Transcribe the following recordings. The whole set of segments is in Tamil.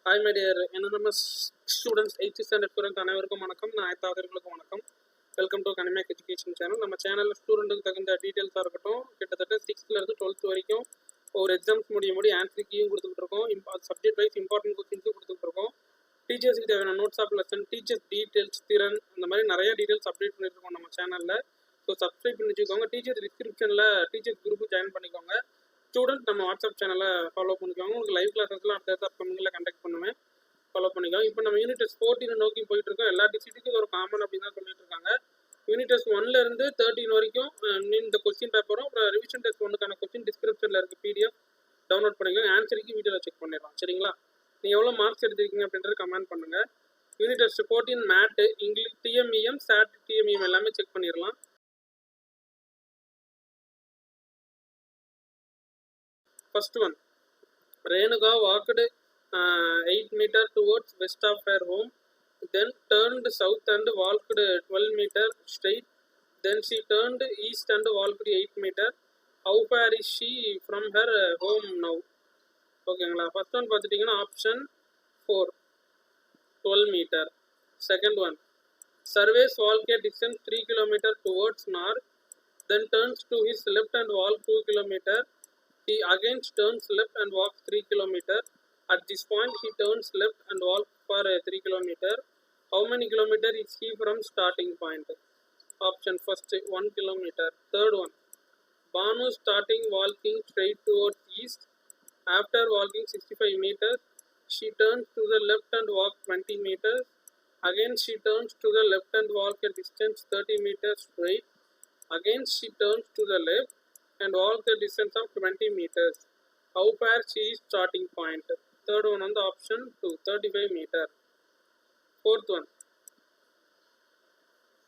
Hi my dear anonymous students 8th standard students அனைவருக்கும் வணக்கம். நான் ஆயத்தாளர்களுக்கும் வணக்கம். வெல்கம் டு கனிமேக் எஜுகேஷன் சேனல். நம்ம சேனலில் ஸ்டூடெண்ட்டுக்கு தகுந்த டீட்டெயில்ஸாக இருக்கட்டும், கிட்டத்தட்ட 6th to 12th வரைக்கும் ஒரு எக்ஸாம்ஸ் முடிய ஆன்சர் கீயும் கொடுத்துட்டு இருக்கோம். சப்ஜெக்ட் வைஸ் இம்பார்ட்டன்ட் கொஸ்டின்ஸும் கொடுத்துட்டு இருக்கோம். டீச்சர்ஸுக்கு தேவையான notes of lesson, teachers details, திறன், இந்த மாதிரி நிறைய டீட்டெயில்ஸ் அப்டேட் பண்ணிட்டு இருக்கோம் நம்ம சேனலில். ஸோ சப்ஸ்கிரைப் பண்ணி வச்சுக்கோங்க. டீச்சர்ஸ் டிஸ்கிரிப்ஷனில் டீச்சர்ஸ் குரூப்பு ஜாயின் பண்ணிக்கோங்க. ஸ்டூடெண்ட் நம்ம வாட்ஸ்அப் சேனலை ஃபாலோ பண்ணிக்கோங்க. உங்களுக்கு லைவ் கிளாஸஸ்லாம் அடுத்த அப்கமிங்கில் கண்டக்ட் பண்ணுவேன், ஃபாலோ பண்ணிக்கோங்க. இப்போ நம்ம யூனிட் டெஸ்ட் 14 நோக்கி போயிட்டு இருக்கோம். எல்லா டிஸ்ட்ரிக்ட்டுக்கும் இது ஒரு காமன் அப்படின்னு தான் சொல்லிட்டு இருக்காங்க. யூனிட் டெஸ்ட் 1லேருந்து 13 வரைக்கும் இந்த கொஸ்டின் பேப்பரும் அப்புறம் ரிவிஷன் டெஸ்ட் 1க்கான கொஸ்டின் டிஸ்கிரிப்ஷனில் இருக்க பிடிஎஃப் டவுன்லோட் பண்ணிக்கோங்க. ஆன்சருக்கு வீடியோவில் செக் பண்ணிடலாம். சரிங்களா? நீங்கள் எவ்வளோ மார்க்ஸ் எடுத்துருக்கீங்க அப்படின்றத கமெண்ட் பண்ணுங்கள். யூனிட் டெஸ்ட் 14 மேட்டு, இங்கிலீஷ், டிஎம்இஎம், சாட், டிஎம்இஎம் எல்லாமே செக் பண்ணிடலாம். First one, Renuka walked 8 meters towards west of her home, then turned south and walked 12 meters straight. Then she turned east and walked 8 meters. How far is she from her home now? ஓகேங்களா? ஃபர்ஸ்ட் ஒன் பார்த்துட்டிங்கன்னா option 4, 12 meter. Second one, surveys walk a distance 3 kilometers towards north, then turns to his left and walk 2 kilometers. He again turns left and walks 3 kilometers. At this point, he turns left and walks for 3 kilometers. How many kilometers is he from starting point? Option first, 1 kilometer. Third one, Banu starting walking straight towards east. After walking 65 meters, she turns to the left and walks 20 meters. Again, she turns to the left and walks a distance 30 meters straight. Again, she turns to the left and walk the distance of 20 meters. How far she is starting point? Third one on the option 2, 35 meters. Fourth one,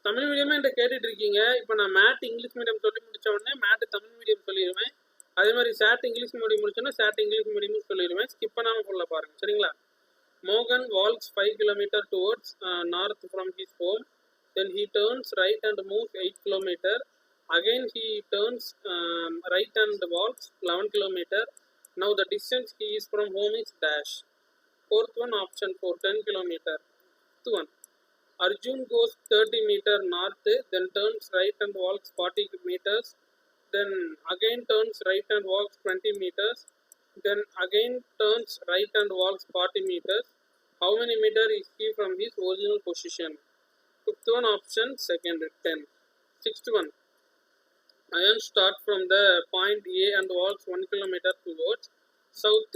Tamil மீடியமாக என்கிட்ட கேட்டுட்டு இருக்கீங்க. இப்போ நான் மேட் இங்கிலீஷ் மீடியம் சொல்லி முடிச்ச உடனே மேட்டு தமிழ் மீடியம் சொல்லிடுவேன். அதே மாதிரி சாட் இங்கிலீஷ் மீடியம் முடிச்சோன்னா சாட் இங்கிலீஷ் மீடியமும் சொல்லிடுவேன். ஸ்கிப் பண்ணாமல் ஃபுல்லாக பாருங்கள். சரிங்களா? மோகன் walks 5 kilometers towards north from his home. Then he turns right and moves 8 kilometers. Again he turns right and walks 11 kilometers. Now the distance he is from home is dash. Fourth one, option 4, 10 kilometers. Fifth one, Arjun goes 30 meters north, then turns right and walks 40 meters. Then again turns right and walks 20 meters. Then again turns right and walks 40 meters. How many meters is he from his original position? Fifth one, option second, 10. Sixth one, Ayan starts from the point A and walks 1 kilometer towards south.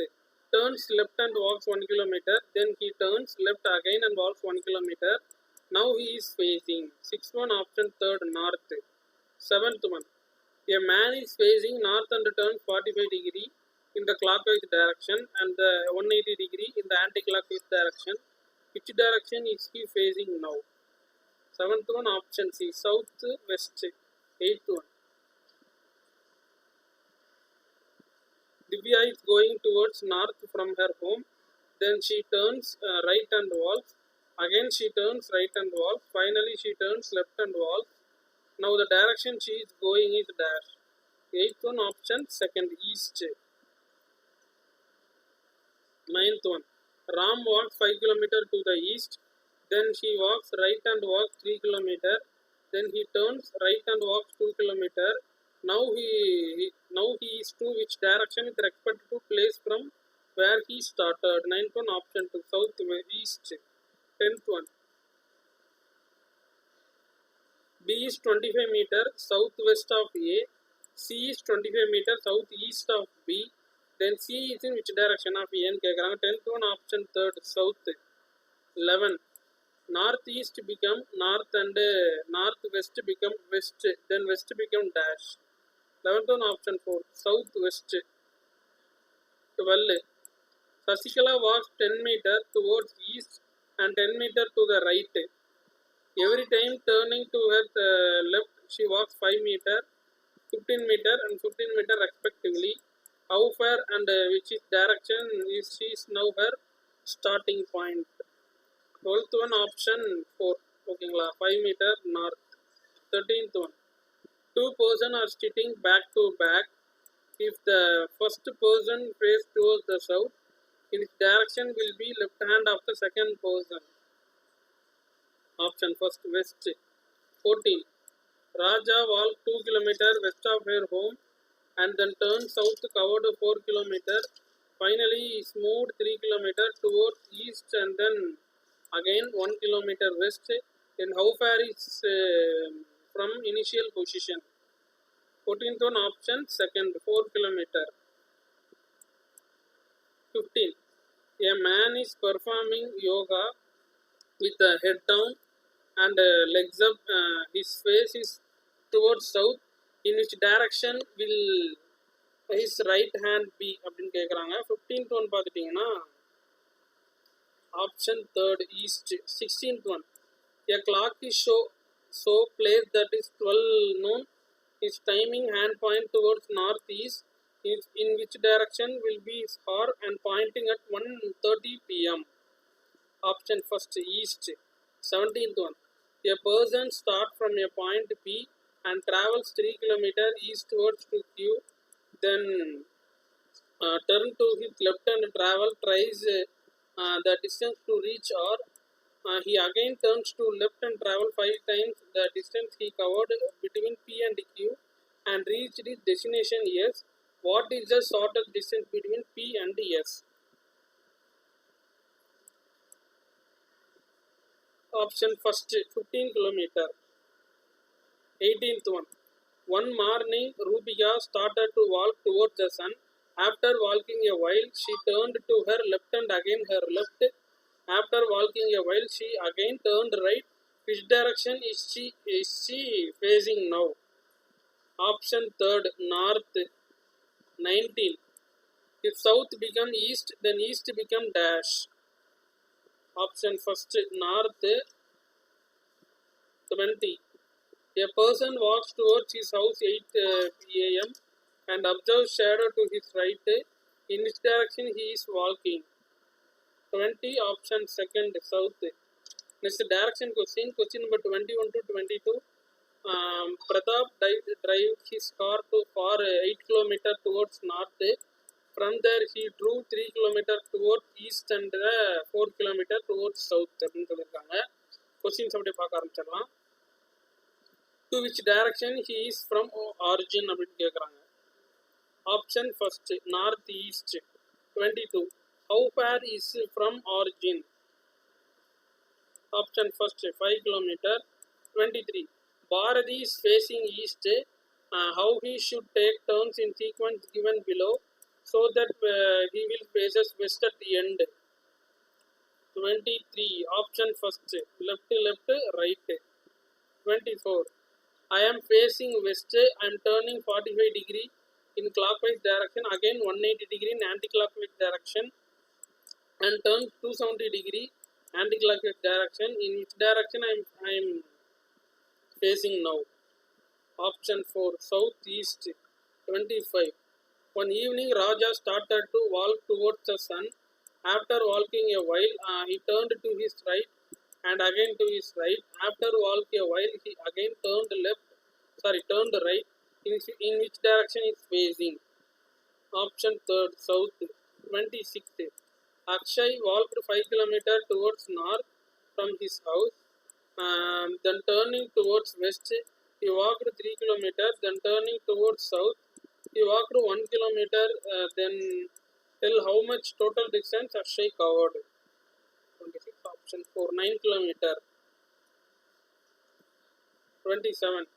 Turns left and walks 1 kilometer. Then he turns left again and walks 1 kilometer. Now he is facing. Sixth one, option third, north. Seventh one, a man is facing north and turns 45 degrees in the clockwise direction and the 180 degrees in the anti-clockwise direction. Which direction is he facing now? Seventh one, option C, south west. Eighth one, Divya is going towards north from her home. Then she turns right and walks. Again she turns right and walks. Finally she turns left and walks. Now the direction she is going is dash. Eighth one, option second, east. Ninth one, Ram walks 5 kilometers to the east. Then she walks right and walks 3 kilometers. Then he turns right and walks 2 kilometers. Now he is to which direction with respect to place from where he started? Ninth one, option 2, south east. 10th one, B is 25 meters southwest of A. C is 25 meters southeast of B. Then C is in which direction of A? 10th one, option third, south. 11, northeast become north and northwest become west. Then west become dash. 11th one, option 4, southwest. 12, Sasikala walks 10 meters towards east and 10 meters to the right. Every time turning to her left, she walks 5 meters, 15 meters and 15 meters respectively. How far and which is direction is she is now her starting point? 12th one, option 4. ஓகேங்களா? 5 meters north. 13th one, two persons are sitting back to back. If the first person faces towards the south, In its direction will be left hand of the second person. Option first, west. 14. Raja walked 2 kilometers west of her home and then turned south, covered 4 kilometers. Finally, he moved 3 kilometers towards east and then again 1 kilometer west. Then how far is from initial position? 14th one option second, 4 kilometers. 15. A man is performing yoga with the head down and legs up. His face is towards south. In which direction will his right hand be அப்படின்னு கேட்குறாங்க. 15th one பார்த்துட்டிங்கன்னா option third east. 16th one, a clock is so placed that is 12 noon. His timing hand point towards northeast. In which direction will be his hour and pointing at 1:30 p.m. Option first east. 17th one, a person starts from a point P and travels 3 kilometers eastwards to Q, then turn to his left and travel twice the distance to reach R. He again turns to left and travel 5 times the distance he covered between P and Q and reached his destination S. What is the shortest distance between P and S? Option first 15 kilometers. 18th one, one morning Rubia started to walk towards the sun. After walking a while, she turned to her left and again her left. After walking a while, she again turned right. Which direction is she facing now? Option third, north. 19. If south become east, then east become dash. Option first, north. 20. A person walks towards his house 8 a.m. and observes shadow to his right. In which direction he is walking? 20. Option second, south. Next direction question number 21 to 22. Pratap drive his car for 8 km towards north. From there he drew 3 km towards east and 4 km towards south. அப்படின்னு சொல்லியிருக்காங்க. கொஸ்டின்ஸ் அப்படியே பார்க்க ஆரம்பிச்சிடலாம். To which direction he is from origin அப்படின்னு கேட்குறாங்க. Option first north east. 22. How far is from origin? Option first 5 km. 23. Bharati is facing east. How he should take turns in sequence given below so that he will faces west at the end. 23. Option first left right. 24. I am facing west. I am turning 45 degree in clockwise direction, again 180 degree in anti-clockwise direction, and turn 270 degree anti-clockwise direction. In which direction I am facing now? Option 4 southeast. 25. One evening Raja started to walk towards the sun. After walking a while, he turned to his right and again to his right. After walking a while, he again turned right. In which direction is facing? Option third, south. 26. Akshay walked 5 km towards north from his house, then turning towards west. He walked 3 km, then turning towards south. He walked 1 km, then tell how much total distance Akshay covered. 26. Option 4, 9 km. 27.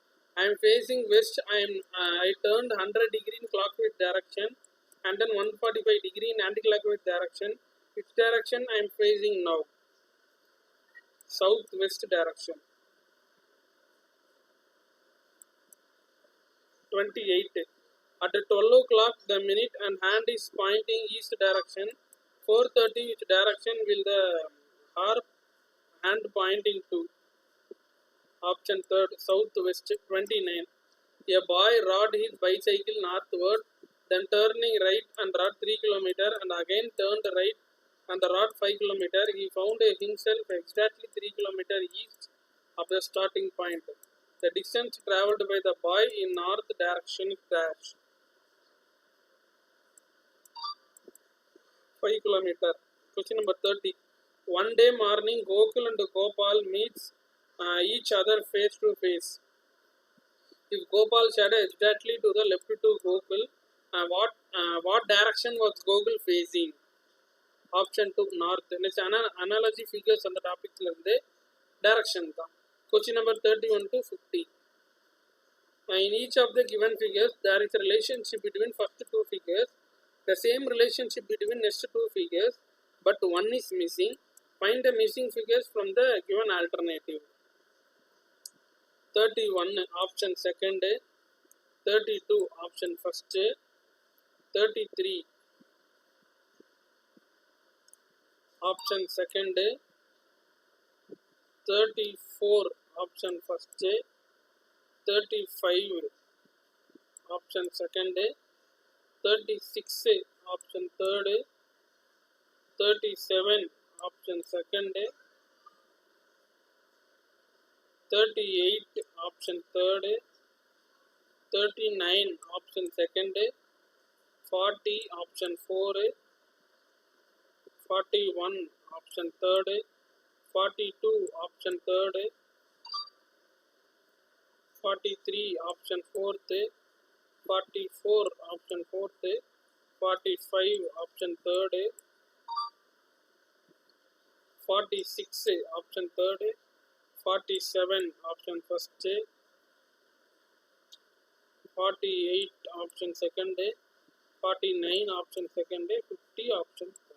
I am facing west. I turned 100 degree in clockwise direction and then 145 degree in anti-clockwise direction. Which direction I am facing now? Southwest direction. 28. At 12 o'clock the minute and hand is pointing east direction. 4:30, which direction will the hour hand pointing to? Option third, southwest. 29. A boy rode his bicycle northward, then turning right and rode 3 km and again turned right and rode 5 km. He found himself exactly 3 km east of the starting point. The distance travelled by the boy in north direction is dash. 5 kilometers. Question number 30. One day morning, Gokul and Gopal meets each other face to face. If Gopal said exactly to the left to Gokul, what direction was Gokul facing? Option 2 north. Next analogy figures on the topic direction. Question number 31 to 50. In each of the given figures, there is a relationship between first two figures. The same relationship between next two figures, but one is missing. Find the missing figures from the given alternative. 31 option second, 32 option first, 33 option second, 34 option first, 35 option second, 36 option third, 37 option second, 38 option third, 39 option second, 40 option 4, 41 option third, 42 option third, 43 option fourth, 44 option fourth, 45 option third, 46 option third, 47 option first, 48 option second, 49 option second, 50 option third.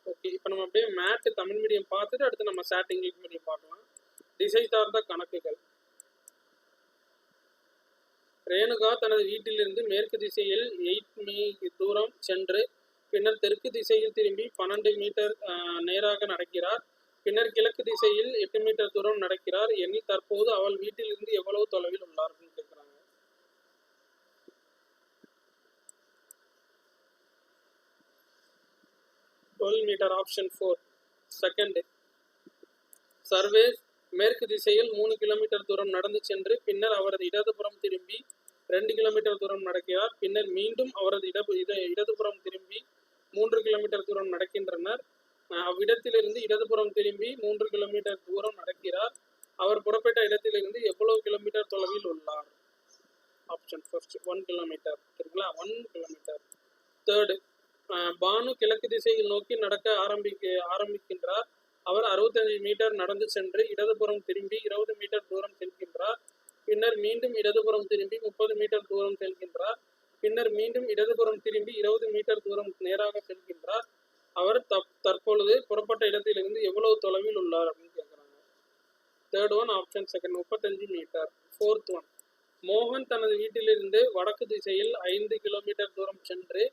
Okay, இப்போ நம்ம அப்படியே மேட் தமிழ் மீடியம் பார்த்துட்டு அடுத்து நம்ம சாட் இங்கிலீஷ் மீடியம் பார்க்கலாம். திசை சார்ந்த கணக்குகள். ரேணுகா தனது வீட்டிலிருந்து மேற்கு திசையில் 8 மீ தூரம் சென்று பின்னர் தெற்கு திசையில் திரும்பி 12 மீட்டர் நேராக நடக்கிறார். பின்னர் கிழக்கு திசையில் 8 மீட்டர் தூரம் நடக்கிறார். எனில் தற்போது அவள் வீட்டிலிருந்து எவ்வளவு தொலைவில் உள்ளார் கேட்குறாங்க. Metre option 4 second. சர்வேஸ் மேற்கு திசையில் 3 கிலோமீட்டர் தூரம் நடந்து சென்று பின்னர் அவரது இடதுபுறம் திரும்பி 2 கிலோமீட்டர் தூரம் நடக்கிறார். பின்னர் மீண்டும் அவரது இடதுபுறம் திரும்பி 3 கிலோமீட்டர் தூரம் நடக்கின்றனர். அவ்விடத்திலிருந்து இடதுபுறம் திரும்பி 3 கிலோமீட்டர் தூரம் நடக்கிறார். அவர் புறப்பட்ட இடத்திலிருந்து எவ்வளவு கிலோமீட்டர் தொலைவில் உள்ளார்? Option first 1 kilometre. சரிங்களா, 1 கிலோமீட்டர். தேர்டு, பானு கிழக்கு திசையில் நோக்கி நடக்க ஆரம்பிக்கின்றார். அவர் 65 மீட்டர் நடந்து சென்று இடதுபுறம் திரும்பி 20 மீட்டர் தூரம் செல்கின்றார். பின்னர் மீண்டும் இடதுபுறம் திரும்பி 30 மீட்டர் தூரம் செல்கின்றார். பின்னர் மீண்டும் இடதுபுறம் திரும்பி 20 மீட்டர் தூரம் நேராக செல்கின்றார். அவர் தற்பொழுது புறப்பட்ட இடத்திலிருந்து எவ்வளவு தொலைவில் உள்ளார் அப்படின்னு கேட்குறாங்க. Third one option second 35 metre. Fourth one, மோகன் தனது வீட்டிலிருந்து வடக்கு திசையில் 5 கிலோமீட்டர் தூரம் சென்று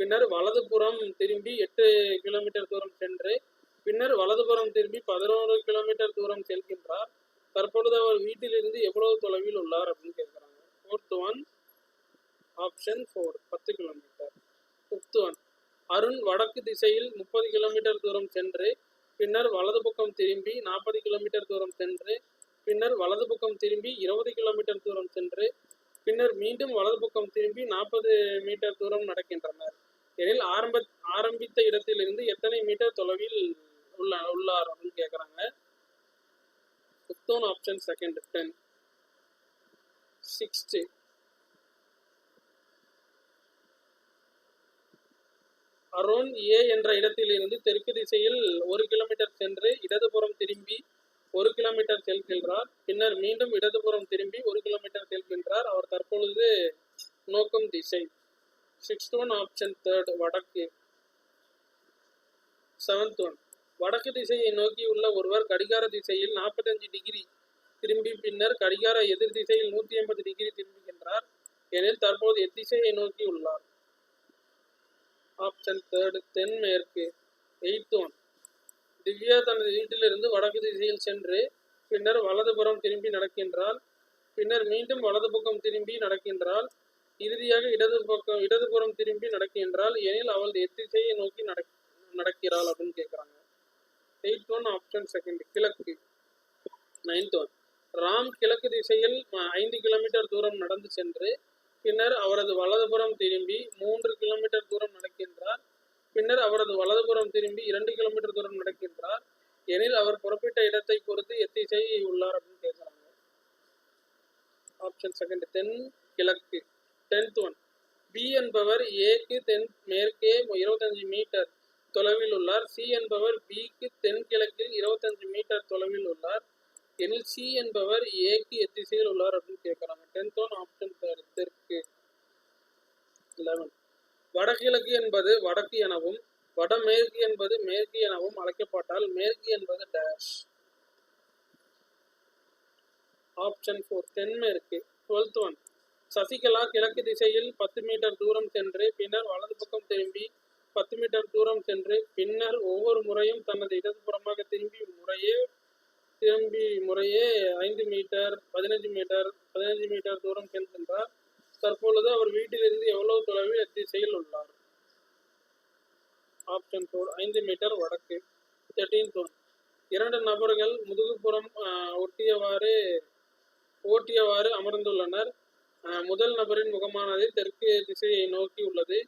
பின்னர் வலதுபுறம் திரும்பி 8 கிலோமீட்டர் தூரம் சென்று பின்னர் வலதுபுறம் திரும்பி 11 கிலோமீட்டர் தூரம் செல்கின்றார். தற்பொழுது அவர் வீட்டிலிருந்து எவ்வளவு தொலைவில் உள்ளார் அப்படின்னு கேட்குறாங்க. Fourth one option 4 10 kilometre. Fifth one, Arun வடக்கு திசையில் 30 கிலோமீட்டர் தூரம் சென்று பின்னர் வலது பக்கம் திரும்பி 40 கிலோமீட்டர் தூரம் சென்று பின்னர் வலது பக்கம் திரும்பி 20 கிலோமீட்டர் தூரம் சென்று பின்னர் மீண்டும் வலது பக்கம் திரும்பி 40 மீட்டர் தூரம் நடக்கின்றனர். எனில் ஆரம்பித்த இடத்திலிருந்து எத்தனை மீட்டர் தொலைவில் உள்ளார் அப்படின்னு கேட்குறாங்க. Fifth one option second 10. Sixth, அரோன் ஏ என்ற இடத்திலிருந்து தெற்கு திசையில் 1 கிலோமீட்டர் சென்று இடதுபுறம் திரும்பி 1 கிலோமீட்டர் செல்கின்றார். பின்னர் மீண்டும் இடதுபுறம் திரும்பி 1 கிலோமீட்டர் செல்கின்றார். அவர் தற்பொழுது நோக்கும் திசை. சிக்ஸ்த் ஒன் ஆப்ஷன் தேர்ட் வடக்கு. செவன்த் ஒன், வடக்கு திசையை நோக்கி உள்ள ஒருவர் கடிகார திசையில் 45 டிகிரி திரும்பி பின்னர் கடிகார எதிர் திசையில் 180 டிகிரி திரும்புகின்றார். எனில் தற்போது எத்திசையை நோக்கி உள்ளார்? ஆப்ஷன் தேர்ட் தென்மேற்கு. எய்த் ஒன், திவ்யா தனது வீட்டிலிருந்து வடக்கு திசையில் சென்று பின்னர் வலதுபுறம் திரும்பி நடக்கின்றாள். பின்னர் மீண்டும் வலது பக்கம் திரும்பி நடக்கின்றாள். இறுதியாக இடதுபுறம் திரும்பி நடக்கின்றாள். எனில் அவள் எத்திசையை நோக்கி நடக்கிறாள் அப்படின்னு கேட்குறாங்க. எய்த் ஒன் ஆப்ஷன் செகண்ட் கிழக்கு. நைன்த் ஒன், ராம் கிழக்கு திசையில் 5 கிலோமீட்டர் தூரம் நடந்து சென்று பின்னர் அவரது வலதுபுறம் திரும்பி 3 கிலோமீட்டர் தூரம் நடக்கின்றார். பின்னர் அவரது வலதுபுறம் திரும்பி 2 கிலோமீட்டர் தூரம் நடக்கின்றார் எனில் அவர் புறப்பட்ட இடத்தை பொறுத்து எத்திசை உள்ளார் அப்படின்னு கேட்குறாங்க. ஆப்ஷன் செகண்ட் தென் கிழக்கு. 10th ஒன், பி என்பவர் ஏக்கு தென் மேற்கே 25 மீட்டர் தொலைவில் உள்ளார். சி என்பவர் பிக்கு தென்கிழக்கில் 25 மீட்டர் தொலைவில் உள்ளார் எனில் சி என்பவர் ஏக்கு எத்திசையில் உள்ளார் அப்படின்னு கேட்குறாங்க. 10th ஒன் ஆப்ஷன் தெற்கு. 11, வடகிழக்கு என்பது வடக்கு எனவும் வடமேற்கு என்பது மேற்கு எனவும் அழைக்கப்பட்டால் மேற்கு என்பது டேஷ். ஆப்ஷன் 4 தென்மேற்கு. 12th ஒன், சசிகலா கிழக்கு திசையில் 10 மீட்டர் தூரம் சென்று பின்னர் வலது பக்கம் திரும்பி 10 மீட்டர் தூரம் சென்று பின்னர் ஒவ்வொரு முறையும் தனது இடதுபுறமாக திரும்பி முறையே 5 மீட்டர் 15 மீட்டர் 15 மீட்டர் தூரம் செல்கின்றார். தற்பொழுது அவர் வீட்டிலிருந்து எவ்வளவு தொலைவில் எத்திசையில் உள்ளார்? ஆப்ஷன் 4 5 மீட்டர் வடக்கு. 13th ஒன், 2 நபர்கள் முதுகுப்புறம் ஓட்டியவாறு அமர்ந்துள்ளனர். முதல் நபரின் முகமானது தெற்கு திசையை நோக்கி உள்ளது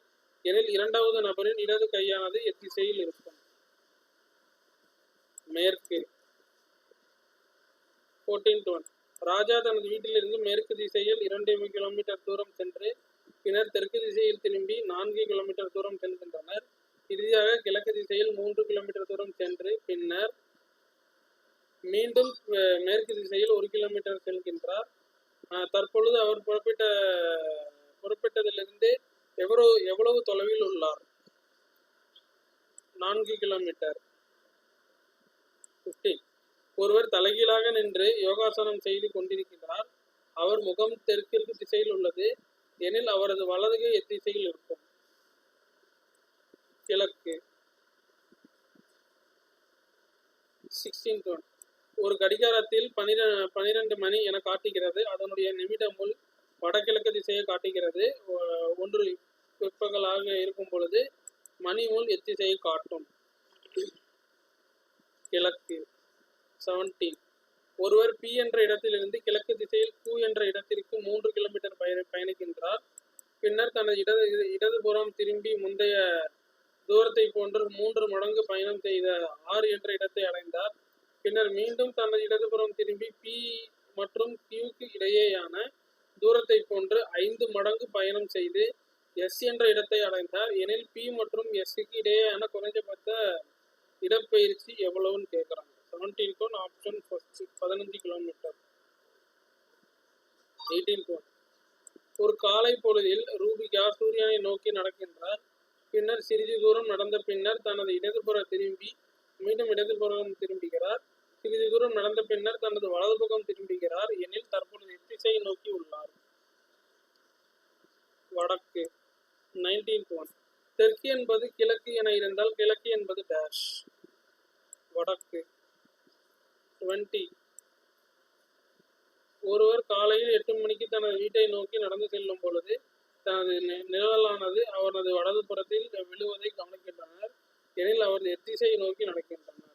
எனில் இரண்டாவது நபரின் இடது கையானது எத்திசையில் இருக்கும்? மேற்கு. 14th ஒன், ராஜா தனது வீட்டிலிருந்து மேற்கு திசையில் 2 கிலோமீட்டர் தூரம் சென்று பின்னர் தெற்கு திசையில் திரும்பி 4 கிலோமீட்டர் தூரம் செல்கின்றனர். இறுதியாக கிழக்கு திசையில் 3 கிலோமீட்டர் தூரம் சென்று பின்னர் மீண்டும் மேற்கு திசையில் 1 கிலோமீட்டர் செல்கின்றார். தற்பொழுது அவர் புறப்பட்டதிலிருந்து எவ்வளவு தொலைவில் உள்ளார்? 4 கிலோமீட்டர். 15, ஒருவர் தலைகீழாக நின்று யோகாசனம் செய்து கொண்டிருக்கிறார். அவர் முகம் தெற்கிற்கு திசையில் உள்ளது எனில் அவரது வலது கை எத்திசையில் இருக்கும்? கிழக்கு. 16th ஒன், ஒரு கடிகாரத்தில் 12 மணி என காட்டுகிறது. அதனுடைய நிமிடமுள் வடகிழக்கு திசையை காட்டுகிறது. 1 பிற்பகலாக இருக்கும் பொழுது மணி முள் எத்திசையை காட்டும்? கிழக்கு. 17, ஒருவர் பி என்ற இடத்திலிருந்து கிழக்கு திசையில் Q என்ற இடத்திற்கு 3 கிலோமீட்டர் பயணிக்கின்றார். பின்னர் தனது இடதுபுறம் திரும்பி முந்தைய தூரத்தை போன்று 3 மடங்கு பயணம் செய்த R என்ற இடத்தை அடைந்தார். பின்னர் மீண்டும் தனது இடதுபுறம் திரும்பி P மற்றும் Qக்கு இடையேயான தூரத்தை போன்று 5 மடங்கு பயணம் செய்து S என்ற இடத்தை அடைந்தார் எனில் P மற்றும் Sக்கு இடையேயான குறைந்தபட்ச இடப்பெயர்ச்சி எவ்வளவுன்னு கேட்குறாங்க. 17th one option first 15 kilometre. 18th one, ஒரு காலை பொழுதில் ரூபிகா சூரியனை நோக்கி நடக்கின்றார். பின்னர் சிறிது தூரம் நடந்த பின்னர் தனது இடதுபுறம் திரும்பி மீண்டும் இடதுபுறம் திரும்புகிறார். சிறிது தூரம் நடந்த பின்னர் தனது வலதுபுறம் திரும்புகிறார் எனில் தற்பொழுது எத்திசையை நோக்கி உள்ளார்? வடக்கு. 19th ஒன், தெற்கு என்பது கிழக்கு என இருந்தால் கிழக்கு என்பது டேஷ். வடக்கு. 20, ஒருவர் காலையில் 8 மணிக்கு தனது வீட்டை நோக்கி நடந்து செல்லும் பொழுது தனது நிழலானது அவரது வலதுபுறத்தில் விழுவதை கவனிக்கின்றனர் எனில் அவர் எத்திசையை நோக்கி நடக்கின்றனர்?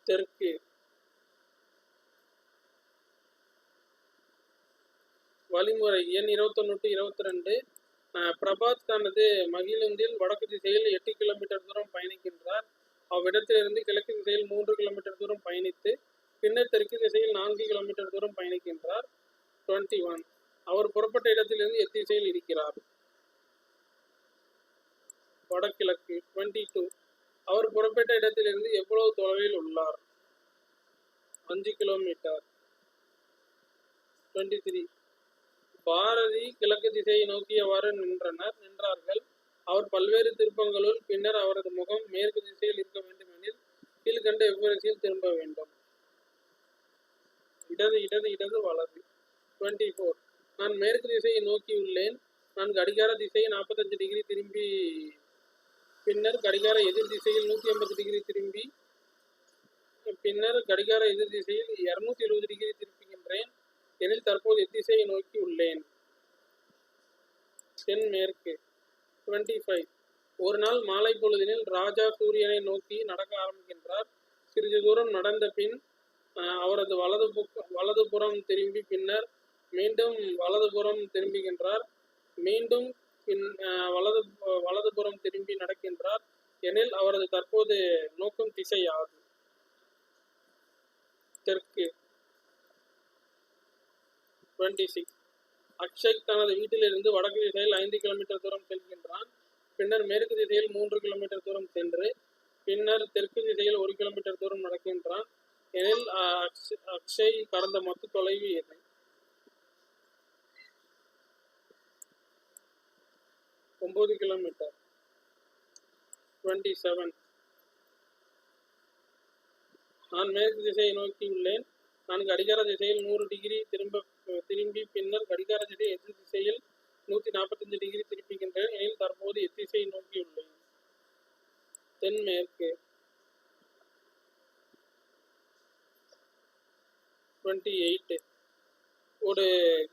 தெற்கு. வழிமுறை எண் 21 22, பிரபாத் தனது மகிழுந்தில் வடக்கு திசையில் 8 கிலோமீட்டர் தூரம் பயணிக்கின்றார். அவ்விடத்திலிருந்து கிழக்கு திசையில் 3 கிலோமீட்டர் தூரம் பயணித்து பின்னர் தெற்கு திசையில் 4 கிலோமீட்டர் தூரம் பயணிக்கின்றார். 21, அவர் புறப்பட்ட இடத்திலிருந்து எத்திசையில் இருக்கிறார்? வடகிழக்கு. 22, அவர் புறப்பட்ட இடத்திலிருந்து எவ்வளவு தொலைவில் உள்ளார்? 5 கிலோமீட்டர். 23, பாரதி கிழக்கு திசையை நோக்கியவாறு நின்றார்கள். அவர் பல்வேறு திருப்பங்களுள் பின்னர் அவரது முகம் மேற்கு திசையில் இருக்க வேண்டும் எனில் கீழ்கண்ட எவ்வரிசையில் திரும்ப வேண்டும்? இடது இடது இடது வலது. 24, நான் மேற்கு திசையை நோக்கி உள்ளேன். நான் கடிகார திசையை 45 டிகிரி திரும்பி பின்னர் கடிகார எதிர் திசையில் 180 டிகிரி திரும்பி பின்னர் கடிகார எதிர் திசையில் 220 டிகிரி திருப்புகின்றேன் எனில் தற்போது எத்திசையை நோக்கி உள்ளேன்? தென்மேற்கு. 25, ஒரு நாள் மாலை பொழுதினில் ராஜா சூரியனை நோக்கி நடக்க ஆரம்பிக்கின்றார். சிறிது தூரம் நடந்த பின் அவரது வலதுபுறம் திரும்பி பின்னர் மீண்டும் வலதுபுறம் திரும்புகின்றார். மீண்டும் வலதுபுறம் திரும்பி நடக்கின்றார் எனில் அவரது தற்போது நோக்கும் திசை யாது? தெற்கு. 26. அக்ஷய் தனது வீட்டிலிருந்து வடக்கு திசையில் 5 கிலோமீட்டர் தூரம் செல்கின்றான். பின்னர் மேற்கு திசையில் 3 கிலோமீட்டர் தூரம் சென்று பின்னர் தெற்கு திசையில் 1 கிலோமீட்டர் தூரம் நடக்கின்றான் எனில் அக்ஷய் கடந்த மொத்த தொலைவு எது? 9 கிலோமீட்டர். 27. நான் மேற்கு திசையை நோக்கி உள்ளேன். நான் கடிகார திசையில் 100 டிகிரி திரும்பி பின்னர் கடிகார திசை எதிர் திசையில் 145 டிகிரி திருப்புகின்றேன் எனில் தற்போது எத்திசையை நோக்கி உள்ளேன்? தென்மேற்கு. 28. ஒரு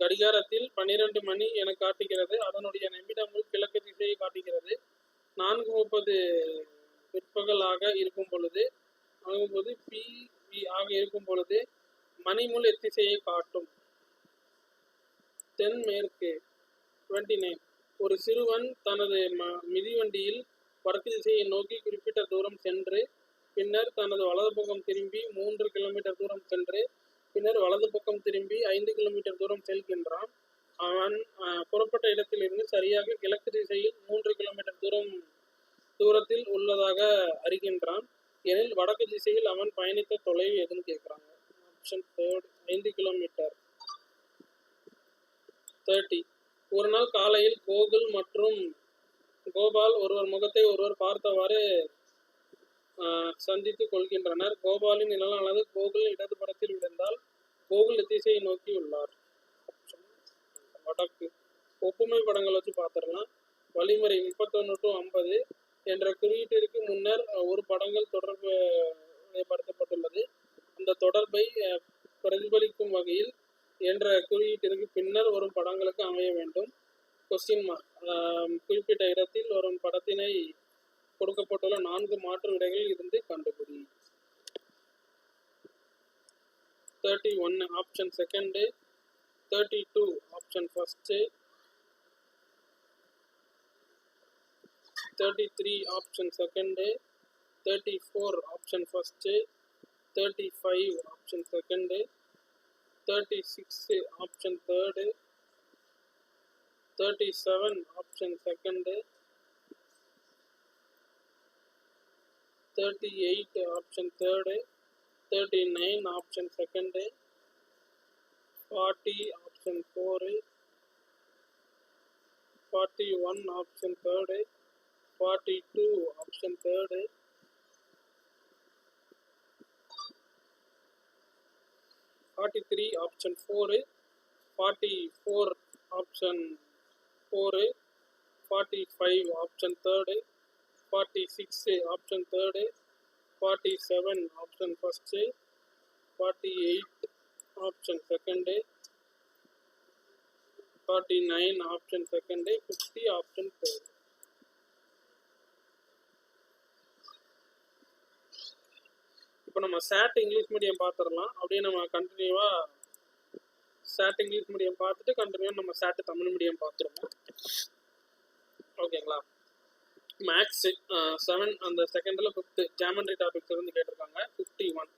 கடிகாரத்தில் 12 மணி என காட்டுகிறது. அதனுடைய நிமிடங்கள் கிழக்கு திசையை காட்டுகிறது. 4:30 பிற்பகலாக இருக்கும் பொழுது ஆக இருக்கும் பொழுது மணிமுள் எத்திசையை காட்டும்? தென்மேற்கு. 29. ஒரு சிறுவன் தனது மிதிவண்டியில் வடக்கு திசையை நோக்கி குறிப்பிட்ட தூரம் சென்று பின்னர் தனது வலது பக்கம் திரும்பி 3 கிலோமீட்டர் தூரம் சென்று பின்னர் வலது பக்கம் திரும்பி 5 கிலோமீட்டர் தூரம் செல்கின்றான். அவன் புறப்பட்ட இடத்திலிருந்து சரியாக கிழக்கு திசையில் 3 கிலோமீட்டர் தூரத்தில் உள்ளதாக அறிகின்றான் எனில் வடக்கு திசையில் அவன் பயணித்த தொலைவு எதுன்னு கேட்குறாங்க. Option 5 kilometre. 30. ஒரு நாள் காலையில் கோகுல் மற்றும் கோபால் ஒருவர் முகத்தை ஒருவர் பார்த்தவாறு சந்தித்துக் கொள்கின்றனர். கோபாலின் நிழலானது கோகுல் இடதுபுறத்தில் விழுந்தால் கோகுல் எத்திசையை நோக்கி உள்ளார்? வடக்கு. ஒப்புமை படங்கள் வச்சு பார்த்துடலாம். வழிமுறை 31 to 50 என்ற குறியீட்டிற்கு முன்னர் ஒரு படங்கள் தொடர்பு படுத்தப்பட்டுள்ளது. அந்த தொடர்பை பிரதிபலிக்கும் வகையில் என்ற குறியீட்டிற்கு பின்னர் வரும் படங்களுக்கு அமைய வேண்டும். Question mark. குறிப்பிட்ட இடத்தில் வரும் படத்தினை கொடுக்கப்பட்டுள்ள 4 மாற்று விடைகளில் இருந்து கண்டுபிடி. 31 option second. 32 option first. 33 option second. 34 option first. 35 option second. 36 option third. 37 option second. 38 option third. 39 option second. 40 option 4. 41 option third. 42 option third. 43 option 4. 44 option 4. 45 option third. 46 option third. 47 option first. 48 option second. 49 option second. 50 option third. இப்போ நம்ம சாட் இங்கிலீஷ் மீடியம் பார்த்துடலாம். அப்படியே நம்ம கண்டினியூவாக சாட் இங்கிலீஷ் மீடியம் பார்த்துட்டு கண்டினியூவாக நம்ம சாட் தமிழ் மீடியம் பார்த்துருவோம். ஓகேங்களா? மேக்ஸ் 7 அந்த செகண்டில் 5th ஜாமெண்ட்ரி டாபிக்ஸ் வந்து கேட்டிருக்காங்க. 51.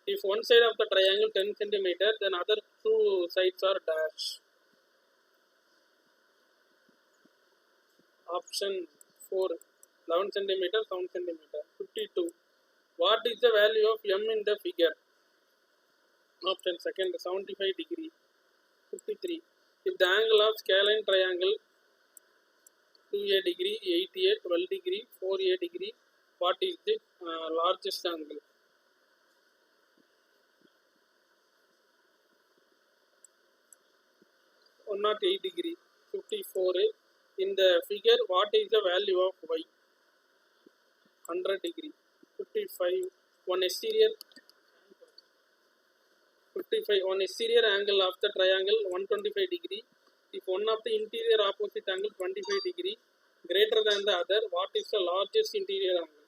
If one side of the triangle 10 cm then other 2 sides are dash. Option 4 11 cm 7 cm. 52. What is the value of m in the figure? Option second 75 degree. 53. If the angle of scalene triangle 2a degree, 8a, 12 degree, 4a degree, what is the largest angle? Or not 8 degree. 54. In the figure, what is the value of y? 100 degree. 55. One exterior angle of the triangle 125 degree. If one of the interior opposite angle 25 degree greater than the other, what is the largest interior angle?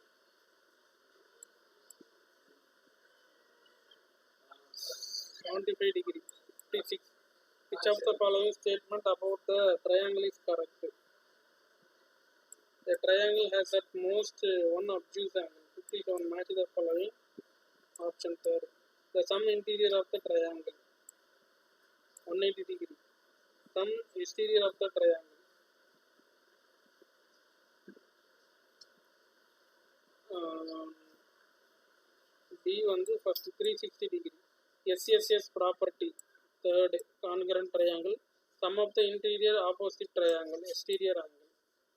75 degree. 56. Which of the following statement about the triangle is correct? The triangle has at most one obtuse angle. 57. Match the following. Option 3. The sum interior of the triangle 180 degree. Sum exterior of the triangle B வந்து first 360 degree. SSS property third congruent triangle. Sum of the interior opposite triangle exterior angle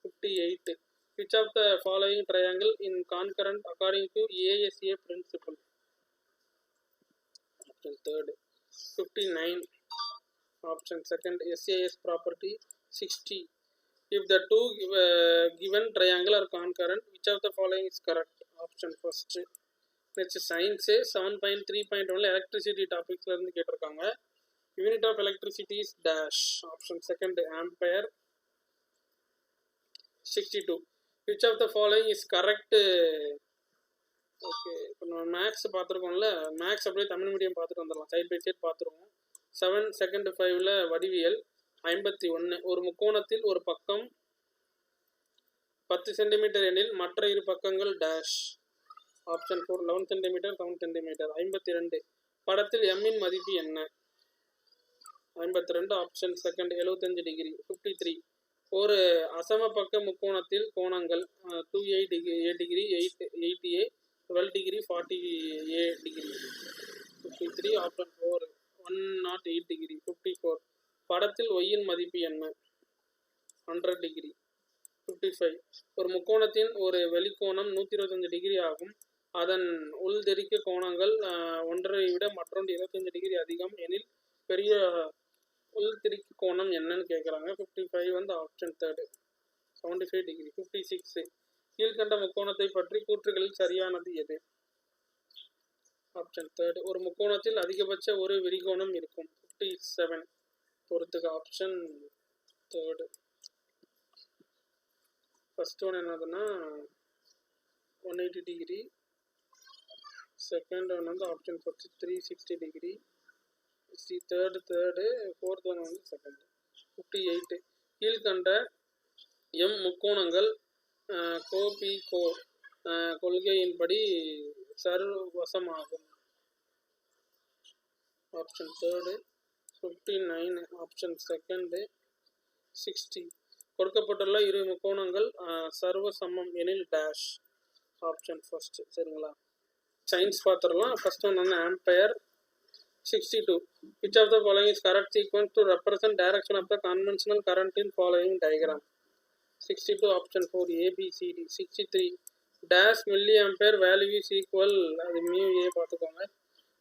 58. Which of the following triangle in concurrent according to ASA principle? Option third. 59. Option second. SAS property 60. If the two given triangle are concurrent, which of the following is correct? Option first. Next science 7.3.1 electricity topics la irundhu ketirukanga. Unit of electricity is dash. Option second ampere 62. Which of the following is correct? Okay, இப்போ நம்ம மேக்ஸ் பார்த்துருக்கோம்ல, மேக்ஸ் அப்படியே தமிழ் மீடியம் பார்த்துட்டு வந்துடலாம். சைட் பை சைட் பார்த்துருவோம். 7 செகண்ட் 5ல் வடிவியல் 51. ஒரு முக்கோணத்தில் ஒரு பக்கம் 10 சென்டிமீட்டர் எனில் மற்ற இரு பக்கங்கள் டேஷ். Option 4 11 centimetre 7 centimetre. 52. படத்தில் எம்மின் மதிப்பு என்ன? 52. Option second 75 degree. 53. ஒரு அசம பக்க முக்கோணத்தில் கோணங்கள் 2A degree 8A 12 degree 40A degree. 53. Option 4 108 degree. 54. படத்தில் ஒய்யின் மதிப்பு என்ன? 100 டிகிரி. 55. ஒரு முக்கோணத்தின் ஒரு வெளிக்கோணம் 125 டிகிரி ஆகும். அதன் உள்தெறிக்க கோணங்கள் ஒன்றை விட மற்றொன்று 25 டிகிரி அதிகம் எனில் பெரிய உள்திரிக்கு கோணம் என்னன்னு கேட்குறாங்க. 55 வந்து ஆப்ஷன் தேர்டு 75 டிகிரி. 56. கீழ்கண்ட முக்கோணத்தை பற்றி கூற்றுகளில் சரியானது எது? Option third. ஒரு முக்கோணத்தில் அதிகபட்ச ஒரு விரிகோணம் இருக்கும். 57 பொறுத்துக்க ஆப்ஷன் தேர்டு. ஃபர்ஸ்ட் ஒன் என்னதுன்னா 180 டிகிரி. செகண்ட் ஒன் வந்து option first 360 degree. Third fourth one வந்து செகண்ட். 58. கீழ்கண்ட எம் முக்கோணங்கள் கோபிகோ கொள்கையின்படி சர்வசமாகும். Option third. 59. Option second. 60. கொடுக்கப்பட்டுள்ள இரு முக்கோணங்கள் சர்வசமம் எனில் டேஷ். Option first. சரிங்களா, சயின்ஸ் பார்த்துடலாம். ஃபர்ஸ்ட் ஒன் வந்து ampere. 62. Which of the following is correct sequence to represent direction of the conventional current in following diagram? 62. option 4 ABCD. 63. dash milliampere value is equal அது mu A பார்த்துக்கோங்க.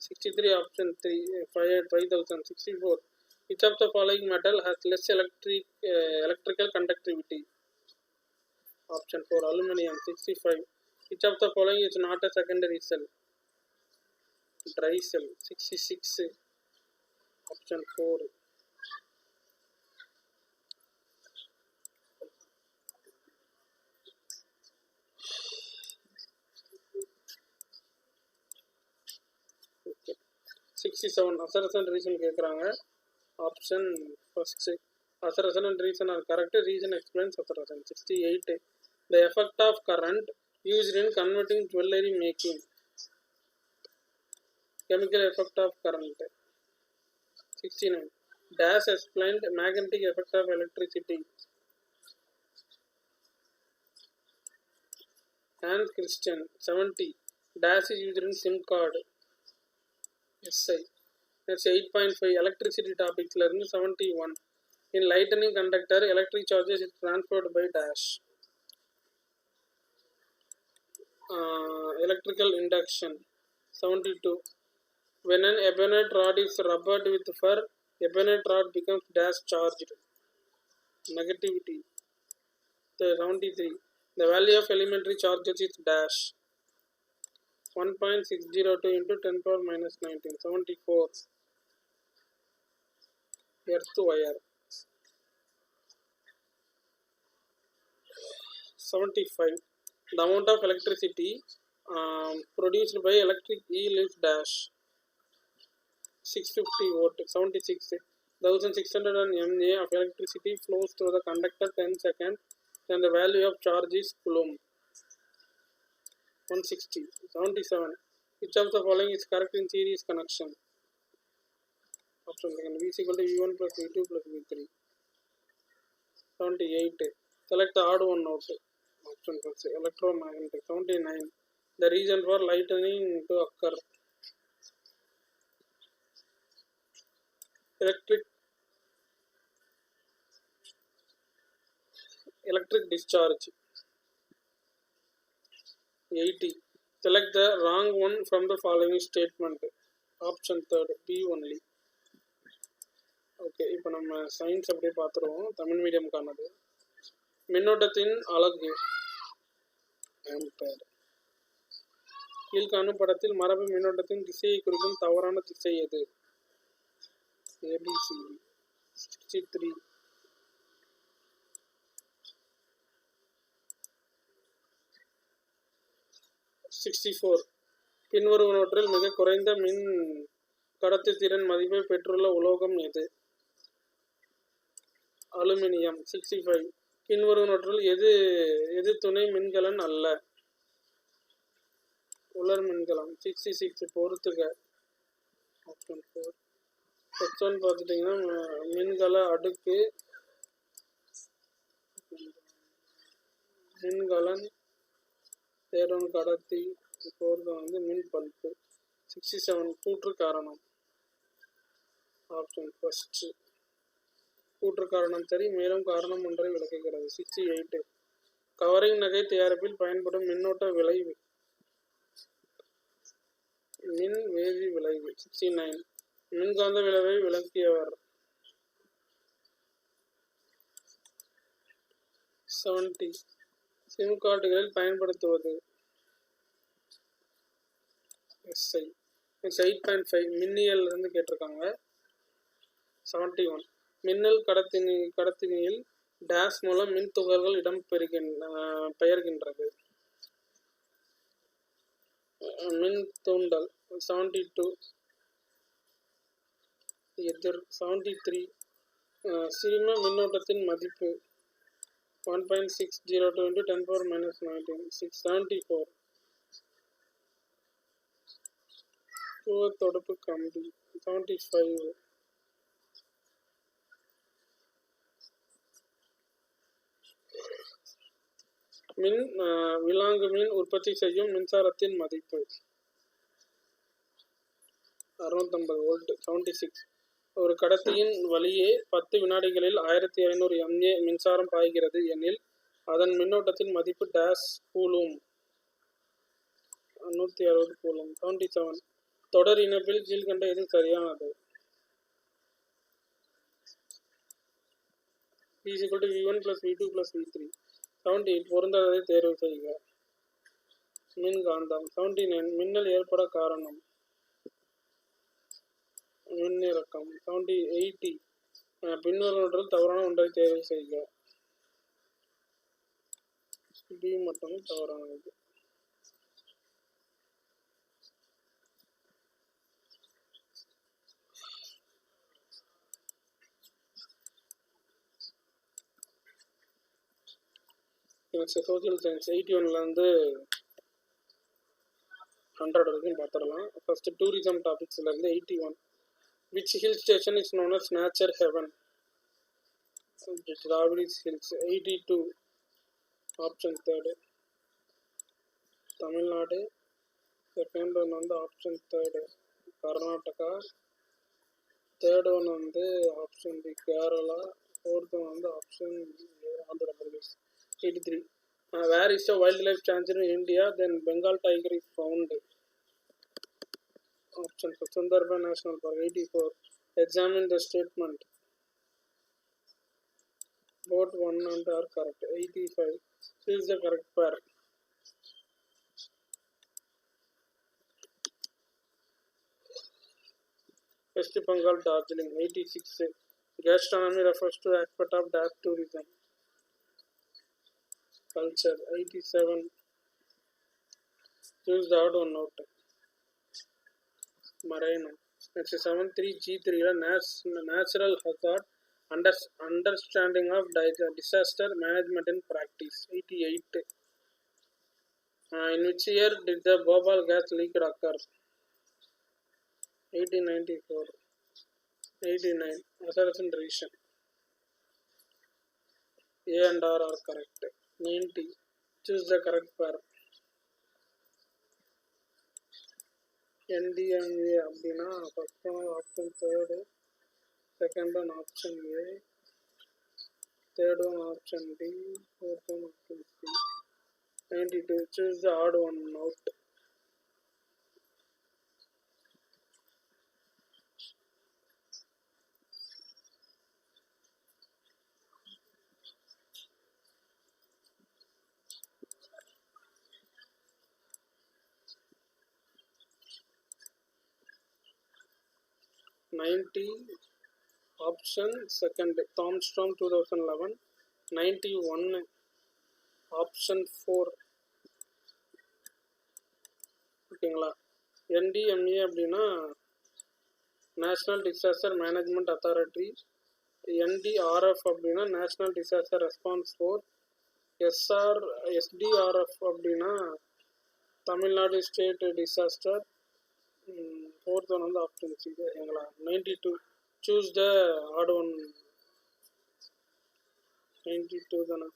63. option 3 5000. 64. which of the following metal has less electrical conductivity? option 4 aluminum. 65. which of the following is not a secondary cell? dry cell. 66. option 4. okay. 67. assertion reason கேக்குறாங்க. option first. assertion and reason are correct. reason explains assertion. 68. the effect of current used in converting jewelry making. chemical effect of current. 69. dash explained magnetic effect of electricity. Hans Christian. 70. dash is used in SIM card. SI. That's 8.5. electricity topics learn. 71. in lightning conductor electric charges is transferred by dash. electrical induction. 72. when an ebonite rod is rubbed with fur, ebonite rod becomes dash charged. Negativity. 73. the value of elementary charges is dash. 1.602 into 10 power minus 19. 74. earth wire. 75. the amount of electricity produced by electric eel is dash. 650 watt. 76. 1600 mA of electricity flows through the conductor 10 seconds then the value of charge is coulomb. 160. 77. Which of the following is correct in series connection? Option second. V is equal to V1 plus V2 plus V3. 78. Select the odd one out. Option first. Electromagnetic. 79. The reason for lightning to occur. Electric discharge. 80. Select the wrong one from the following statement. Option third. B only. Okay, இப்போ நம்ம சயின்ஸ் அப்படியே பார்த்துருவோம். தமிழ் மீடியம்கானது. மின்னோட்டத்தின் அலகு ஆம்பேர். கீழ்காணும் படத்தில் மரபு மின்னோட்டத்தின் திசையை குறிக்கும் தவறான திசை எது? ABC. 63. 64. பின்வருவனவற்றில் மிக குறைந்த மின் கடத்துத்திறன் மதிப்பை பெற்றுள்ள உலோகம் எது? அலுமினியம். 65. பின்வருவனவற்றில் எது துணை மின்கலன் அல்ல? உலர் மின்கலம். 66. பொறுத்துக. ஆப்ஷன் 4. ஃபர்ஸ்ட் ஒன் பார்த்துட்டிங்கன்னா மின்கல அடுக்கு, மின்கலன், தேர்ட் ஒன் கடத்தி, ஃபோர்த் வந்து மின் பல்பு. 67. கூற்று காரணம். Option first. கூற்று காரணம் சரி, மேலும் காரணம் ஒன்றை விளக்குகிறது. 68. கவரிங் நகை தயாரிப்பில் பயன்படும் மின்னோட்ட விளைவு, மின் வேதி விளைவு. 69. மின்காந்த விளைவை விளக்கியவர். 70. சிம் கார்டுகளில் பயன்படுத்துவது. எஸ்ஐ. 8.5 மின்னியல் இருந்து கேட்டிருக்காங்க. 71. மின்னல் கடத்தினியில் டேஷ் மூலம் மின் துகள்கள் இடம் பெயர்கின்றது. மின் தூண்டல். 72. எதிர். 73. சிறும மின்னோட்டத்தின் மதிப்பு 1.602 × 10⁻⁻19. 74. தொடுப்பு கம்பி. 75. விலாங்கு மீன் உற்பத்தி செய்யும் மின்சாரத்தின் மதிப்பு 650 வோல்ட். 76. ஒரு கடத்தியின் வழியே 10 வினாடிகளில் 1500 mA மின்சாரம் பாய்கிறது எனில் அதன் மின்னோட்டத்தின் மதிப்பு டேஷ் கூலும். 160 கூலும். 77. தொடர் இணைப்பில் கீழ்கண்ட எது சரியானது? P is equal to V1 plus V2 plus V3. 78. பொருந்தாததை தேர்வு செய்க. மின்காந்தம். 79. மின்னல் ஏற்பட காரணம். மின்னிறக்கம். 80. பின்வருவனவற்றில் தவறான ஒன்றை தேர்வு செய்க. B மட்டும் தவறானது. சோசியல் சயின்ஸ் 81லேருந்து 100 வரைக்கும் பார்த்துடலாம். ஃபர்ஸ்ட் டூரிசம் டாபிக்ஸ்லேருந்து 81. Which hill station is known as nature heaven? திராவிடிஸ் hills. 82. Option third Tamil Nadu. Second one வந்து option third Karnataka. Third one வந்து option D Kerala. Fourth one வந்து option Andhra Pradesh. 83. Where is the wildlife sanctuary in India? Then Bengal tiger is found. Option for Sundarban National Park. 84. Examine the statement. Both 1 and are correct. 85. Choose the correct pair. West Bengal, Darjeeling. 86. Gastronomy refers to aspect of dash tourism. Culture. 87. Choose the odd one out. Marino. Next 73G3 natural hazard Understanding of disaster management in practice. 88. In which year did the Bhopal gas leak occur? 1894. 89. Assassin region. A and R are correct. 90. Choose the correct pair. NDMA அப்படின்னா first one option third, second one option A, third one option D, fourth one option C. 92. Choose the odd one out. Option second, Thornstone 2011. 91. Option 4. ஓகேங்களா. NDMA அப்படின்னா national disaster management authority. NDRF அப்படின்னா national disaster response force. SDRF அப்படின்னா Tamil Nadu state disaster. Fourth one வந்து ஆப்ஷன் சி. ஓகேங்களா. 92. Choose the odd one. 92 தானே.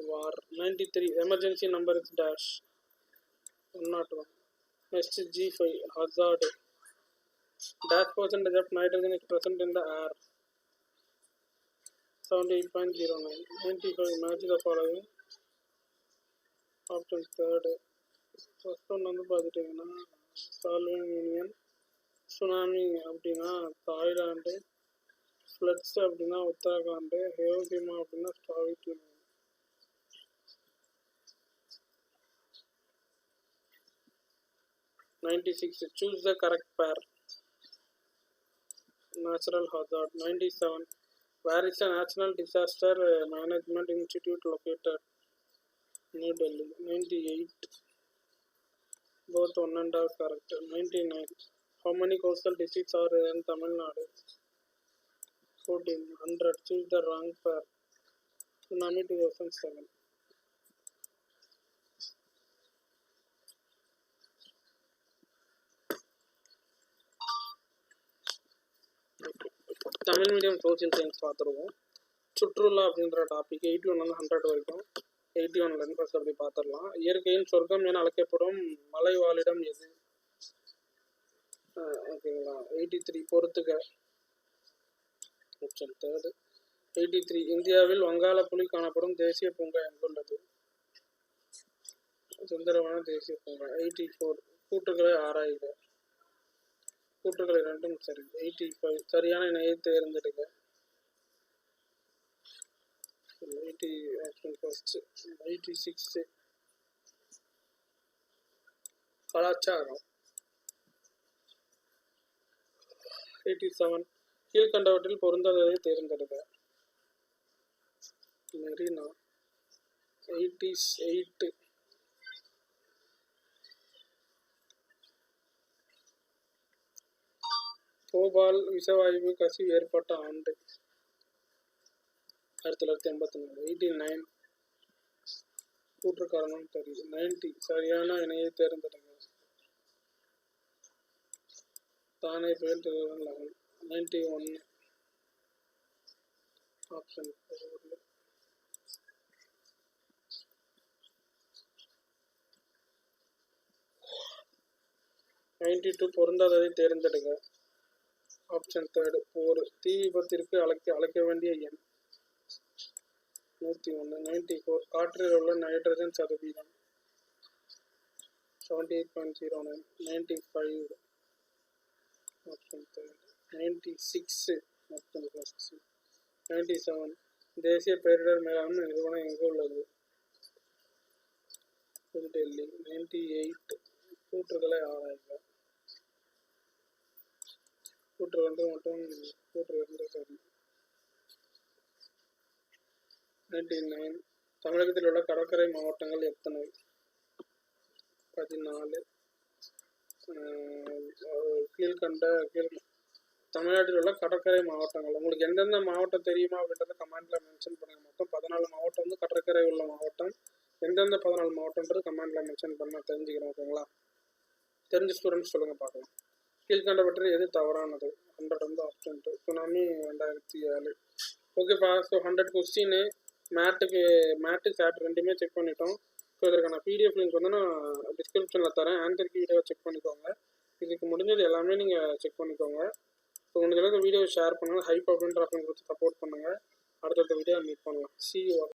War. 93. Emergency number is dash. 101. Next G5. Hazard. Dash percentage of nitrogen is present in the air. 78.09. 95. Match the following. Option third. First one வந்து பார்த்துட்டிங்கன்னா சால்வன் யூனியன். சுனாமி அப்படின்னா தாய்லாண்டு. ஃப்ளட்ஸ் அப்படின்னா உத்தரகாண்டு. ஹிரோஷிமா அப்படின்னா சாவியத் union. 96. Choose the correct pair. Natural hazard. 97. Where is the National Disaster Management Institute located? New Delhi. 98. Both one and half correct. 99. How many coastal districts are in Tamil Nadu? 14. 100. Choose the wrong pair. Tsunami 2007. Tamil medium social science பார்த்துருவோம். சுற்றுலா அப்படின்ற டாபிக் 81 100 வரைக்கும். 81 ஃபர்ஸ்ட் அப்படி பார்த்துடலாம். இயற்கையின் சொர்க்கம் என அழைக்கப்படும் மலை வாழிடம் எது? ஓகேங்களா. 83. பொறுத்துக. Option third. 83. இந்தியாவில் வங்காள புலி காணப்படும் தேசிய பூங்கா எங்குள்ளது? சுந்தரவன தேசிய பூங்கா. 84. கூற்றுகளை ஆராய்க. கூற்றுகளை ரெண்டும் சரி. 85. சரியான இணையை தேர்ந்தெடுக்க. 80 ஆப்ஷன் ஃபர்ஸ்ட். 86. கலாச்சாரம். 87. கீழ்கண்டவற்றில் பொருந்தாததை தேர்ந்தெடுக்க. மெரினா. 88. போபால் விஷவாயு கசிவு ஏற்பட்ட ஆண்டு 1984. 89. கூற்று காரணம் தெரியும். 90. சரியான இணையை தேர்ந்தெடுக்க. தானே புயல் 2011. 91. ஆப்ஷன் 4. 92. பொருந்தாததை தேர்ந்தெடுக்க. Option third. போர். தீ விபத்திற்கு அழைக்க வேண்டிய எண் 101. 94. காற்றில் உள்ள நைட்ரஜன் சதவீதம் 78.09. 95. Option third. 96. Option first. 97. தேசிய பேரிடர் மேலாண்மை நிறுவனம் எங்கு உள்ளது? புதுடெல்லி. 98. கூற்றுகளை ஆராய்க. கூற்று 1 மற்றும் கூற்று 2 சரி. 99. தமிழகத்தில் உள்ள கடற்கரை மாவட்டங்கள் எத்தனை? 14. தமிழ்நாட்டில் உள்ள கடற்கரை மாவட்டங்கள். உங்களுக்கு எந்தெந்த மாவட்டம் தெரியுமா அப்படின்றத கமெண்ட்டில் மென்ஷன் பண்ணுங்கள். மொத்தம் 14 மாவட்டம் வந்து கடற்கரை உள்ள மாவட்டம். எந்தெந்த 14 மாவட்டம்ன்றது கமெண்ட்டில் மென்ஷன் பண்ண தெரிஞ்சுக்கிறோம். ஓகேங்களா? தெரிஞ்ச ஸ்டூடெண்ட்ஸ் சொல்லுங்கள் பார்க்கலாம். கீழ்கண்டவற்றில் எது தவறானது? 100 வந்து ஆப்ஷன் 2. சுனாமி 2007. ஓகேப்பா. ஸோ 100 கொஸ்டின் மேட்டு சாட் ரெண்டுமே செக் பண்ணிட்டோம். ஸோ இதற்கான பிடிஎஃப் லிங்க் வந்து நான் டிஸ்கிரிப்ஷனில் தரேன். ஆன்சர் வீடியோவை செக் பண்ணிக்கோங்க. இதுக்கு முடிஞ்சது எல்லாமே நீங்கள் செக் பண்ணிக்கோங்க. ஸோ உங்களுக்கு வீடியோ ஷேர் பண்ணுங்கள். ஹைப் அப்படின்ற ஆப்ஷன் கொடுத்து சப்போர்ட் பண்ணுங்கள். அடுத்தடுத்த வீடியோ மீட் பண்ணலாம். See you all.